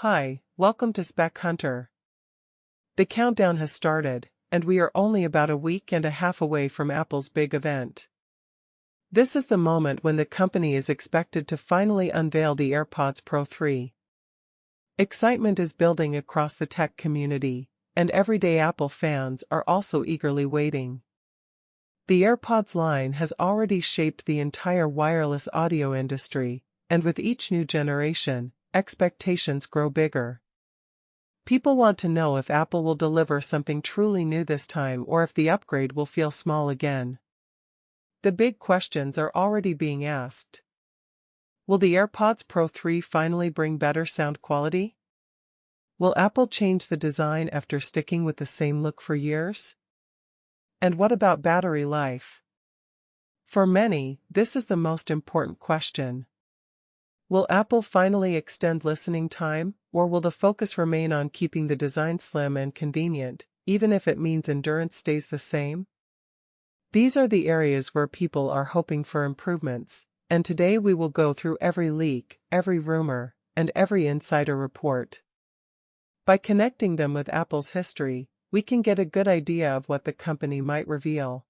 Hi, welcome to Spec Hunter. The countdown has started, and we are only about a week and a half away from Apple's big event. This is the moment when the company is expected to finally unveil the AirPods Pro 3. Excitement is building across the tech community, and everyday Apple fans are also eagerly waiting. The AirPods line has already shaped the entire wireless audio industry, and with each new generation, expectations grow bigger. People want to know if Apple will deliver something truly new this time or if the upgrade will feel small again. The big questions are already being asked. Will the AirPods Pro 3 finally bring better sound quality? Will Apple change the design after sticking with the same look for years? And what about battery life? For many, this is the most important question. Will Apple finally extend listening time, or will the focus remain on keeping the design slim and convenient, even if it means endurance stays the same? These are the areas where people are hoping for improvements, and today we will go through every leak, every rumor, and every insider report. By connecting them with Apple's history, we can get a good idea of what the company might reveal.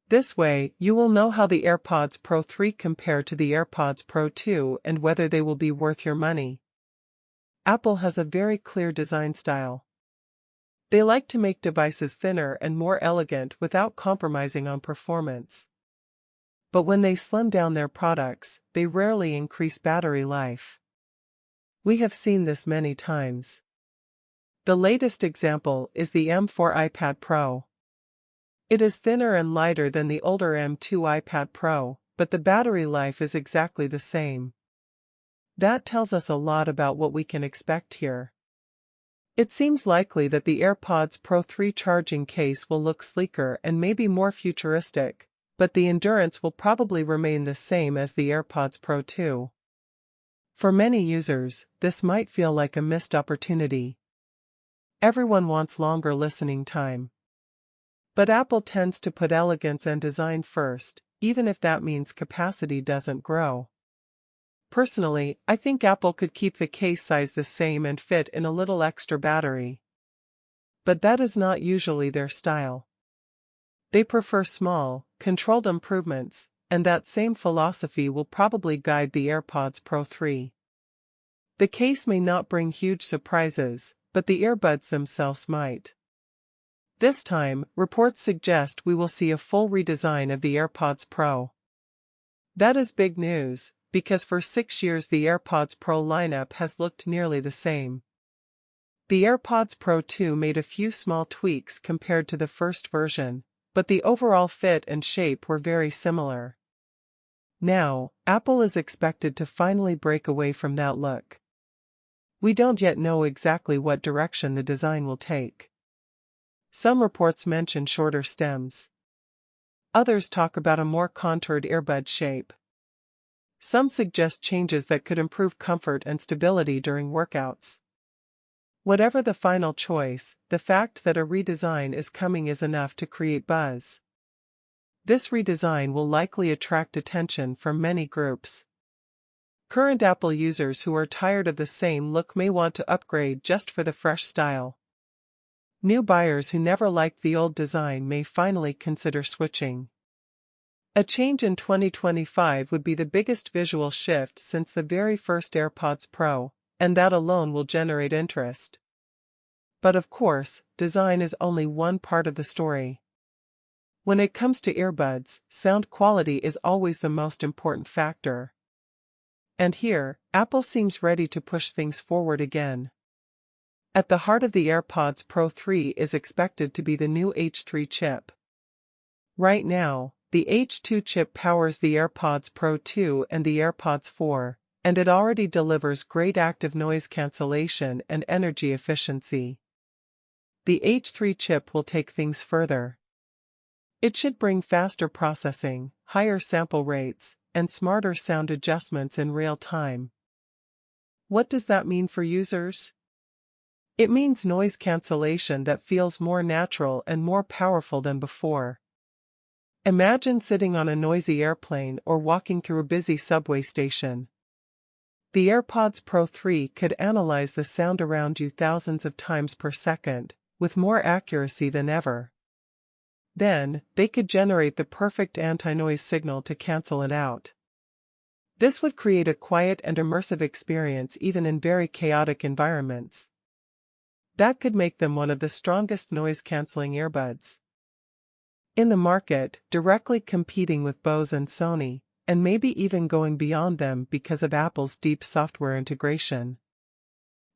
This way, you will know how the AirPods Pro 3 compare to the AirPods Pro 2 and whether they will be worth your money. Apple has a very clear design style. They like to make devices thinner and more elegant without compromising on performance. But when they slim down their products, they rarely increase battery life. We have seen this many times. The latest example is the M4 iPad Pro. It is thinner and lighter than the older M2 iPad Pro, but the battery life is exactly the same. That tells us a lot about what we can expect here. It seems likely that the AirPods Pro 3 charging case will look sleeker and maybe more futuristic, but the endurance will probably remain the same as the AirPods Pro 2. For many users, this might feel like a missed opportunity. Everyone wants longer listening time. But Apple tends to put elegance and design first, even if that means capacity doesn't grow. Personally, I think Apple could keep the case size the same and fit in a little extra battery. But that is not usually their style. They prefer small, controlled improvements, and that same philosophy will probably guide the AirPods Pro 3. The case may not bring huge surprises, but the earbuds themselves might. This time, reports suggest we will see a full redesign of the AirPods Pro. That is big news, because for 6 years the AirPods Pro lineup has looked nearly the same. The AirPods Pro 2 made a few small tweaks compared to the first version, but the overall fit and shape were very similar. Now, Apple is expected to finally break away from that look. We don't yet know exactly what direction the design will take. Some reports mention shorter stems. Others talk about a more contoured earbud shape. Some suggest changes that could improve comfort and stability during workouts. Whatever the final choice, the fact that a redesign is coming is enough to create buzz. This redesign will likely attract attention from many groups. Current Apple users who are tired of the same look may want to upgrade just for the fresh style. New buyers who never liked the old design may finally consider switching. A change in 2025 would be the biggest visual shift since the very first AirPods Pro, and that alone will generate interest. But of course, design is only one part of the story. When it comes to earbuds, sound quality is always the most important factor. And here, Apple seems ready to push things forward again. At the heart of the AirPods Pro 3 is expected to be the new H3 chip. Right now, the H2 chip powers the AirPods Pro 2 and the AirPods 4, and it already delivers great active noise cancellation and energy efficiency. The H3 chip will take things further. It should bring faster processing, higher sample rates, and smarter sound adjustments in real time. What does that mean for users? It means noise cancellation that feels more natural and more powerful than before. Imagine sitting on a noisy airplane or walking through a busy subway station. The AirPods Pro 3 could analyze the sound around you thousands of times per second, with more accuracy than ever. Then, they could generate the perfect anti-noise signal to cancel it out. This would create a quiet and immersive experience even in very chaotic environments. That could make them one of the strongest noise-canceling earbuds in the market, directly competing with Bose and Sony, and maybe even going beyond them because of Apple's deep software integration.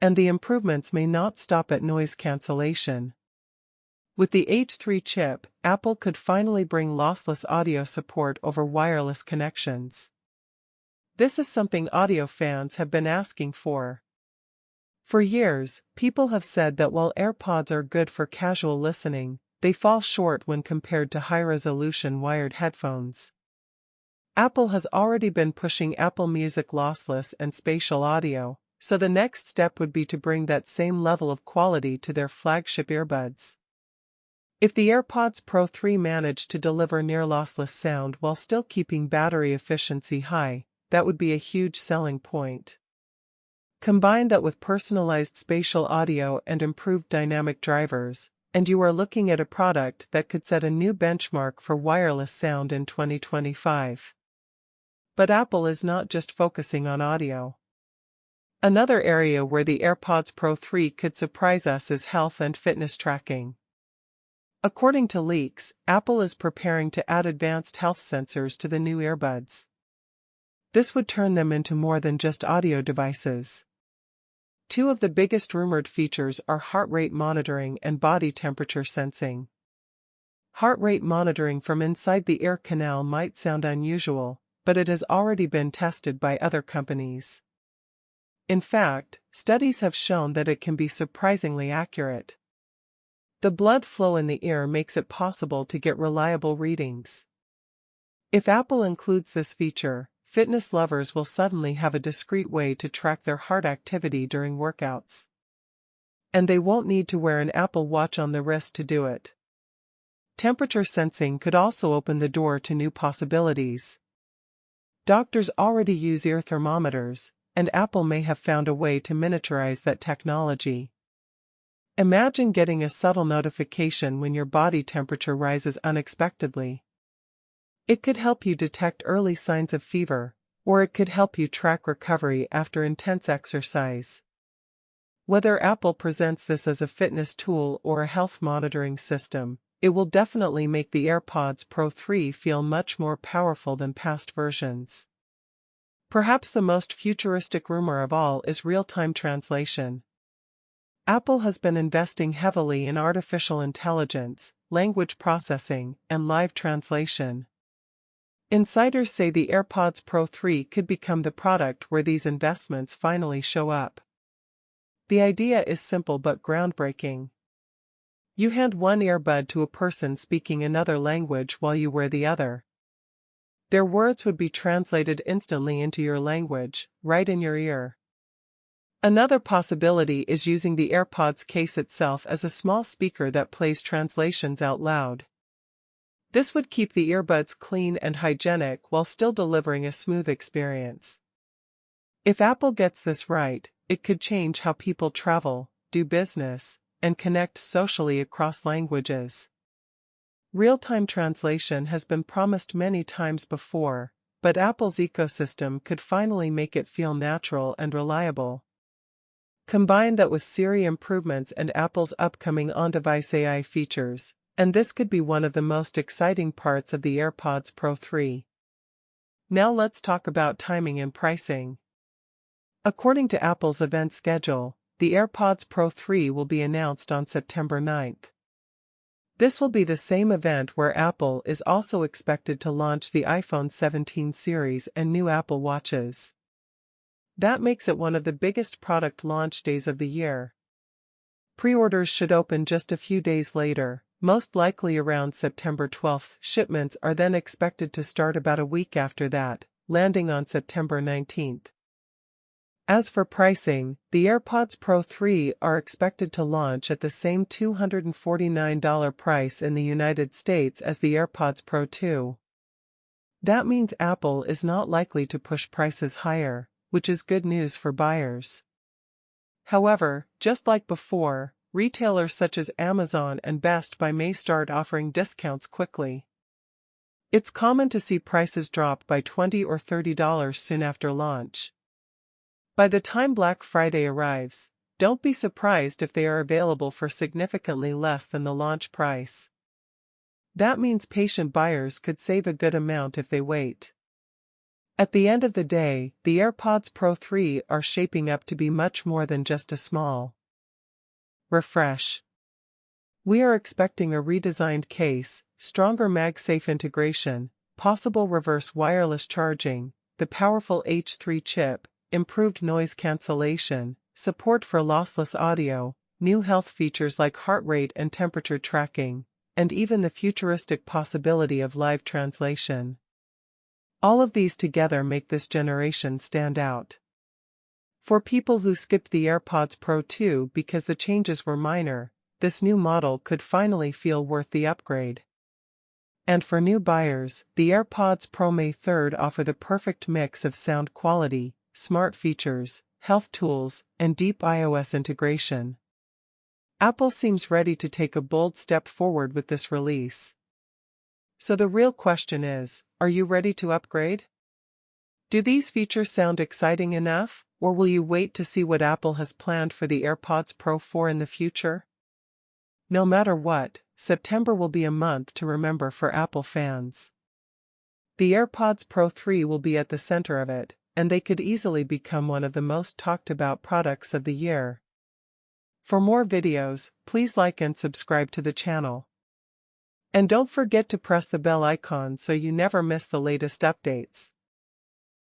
And the improvements may not stop at noise cancellation. With the H3 chip, Apple could finally bring lossless audio support over wireless connections. This is something audio fans have been asking for. For years, people have said that while AirPods are good for casual listening, they fall short when compared to high-resolution wired headphones. Apple has already been pushing Apple Music lossless and spatial audio, so the next step would be to bring that same level of quality to their flagship earbuds. If the AirPods Pro 3 managed to deliver near-lossless sound while still keeping battery efficiency high, that would be a huge selling point. Combine that with personalized spatial audio and improved dynamic drivers, and you are looking at a product that could set a new benchmark for wireless sound in 2025. But Apple is not just focusing on audio. Another area where the AirPods Pro 3 could surprise us is health and fitness tracking. According to leaks, Apple is preparing to add advanced health sensors to the new earbuds. This would turn them into more than just audio devices. Two of the biggest rumored features are heart rate monitoring and body temperature sensing. Heart rate monitoring from inside the ear canal might sound unusual, but it has already been tested by other companies. In fact, studies have shown that it can be surprisingly accurate. The blood flow in the ear makes it possible to get reliable readings. If Apple includes this feature, fitness lovers will suddenly have a discreet way to track their heart activity during workouts. And they won't need to wear an Apple Watch on the wrist to do it. Temperature sensing could also open the door to new possibilities. Doctors already use ear thermometers, and Apple may have found a way to miniaturize that technology. Imagine getting a subtle notification when your body temperature rises unexpectedly. It could help you detect early signs of fever, or it could help you track recovery after intense exercise. Whether Apple presents this as a fitness tool or a health monitoring system, it will definitely make the AirPods Pro 3 feel much more powerful than past versions. Perhaps the most futuristic rumor of all is real-time translation. Apple has been investing heavily in artificial intelligence, language processing, and live translation. Insiders say the AirPods Pro 3 could become the product where these investments finally show up. The idea is simple but groundbreaking. You hand one earbud to a person speaking another language while you wear the other. Their words would be translated instantly into your language, right in your ear. Another possibility is using the AirPods case itself as a small speaker that plays translations out loud. This would keep the earbuds clean and hygienic while still delivering a smooth experience. If Apple gets this right, it could change how people travel, do business, and connect socially across languages. Real-time translation has been promised many times before, but Apple's ecosystem could finally make it feel natural and reliable. Combine that with Siri improvements and Apple's upcoming on-device AI features, and this could be one of the most exciting parts of the AirPods Pro 3. Now let's talk about timing and pricing. According to Apple's event schedule, the AirPods Pro 3 will be announced on September 9th. This will be the same event where Apple is also expected to launch the iPhone 17 series and new Apple Watches. That makes it one of the biggest product launch days of the year. Pre-orders should open just a few days later, most likely around September 12th. Shipments are then expected to start about a week after that, landing on September 19th. As for pricing, the AirPods Pro 3 are expected to launch at the same $249 price in the United States as the AirPods Pro 2. That means Apple is not likely to push prices higher, which is good news for buyers. However, just like before, retailers such as Amazon and Best Buy may start offering discounts quickly. It's common to see prices drop by $20 or $30 soon after launch. By the time Black Friday arrives, don't be surprised if they are available for significantly less than the launch price. That means patient buyers could save a good amount if they wait. At the end of the day, the AirPods Pro 3 are shaping up to be much more than just a small refresh. We are expecting a redesigned case, stronger MagSafe integration, possible reverse wireless charging, the powerful H3 chip, improved noise cancellation, support for lossless audio, new health features like heart rate and temperature tracking, and even the futuristic possibility of live translation. All of these together make this generation stand out. For people who skipped the AirPods Pro 2 because the changes were minor, this new model could finally feel worth the upgrade. And for new buyers, the AirPods Pro May 3rd offer the perfect mix of sound quality, smart features, health tools, and deep iOS integration. Apple seems ready to take a bold step forward with this release. So the real question is, are you ready to upgrade? Do these features sound exciting enough, or will you wait to see what Apple has planned for the AirPods Pro 4 in the future? No matter what, September will be a month to remember for Apple fans. The AirPods Pro 3 will be at the center of it, and they could easily become one of the most talked about products of the year. For more videos, please like and subscribe to the channel. And don't forget to press the bell icon so you never miss the latest updates.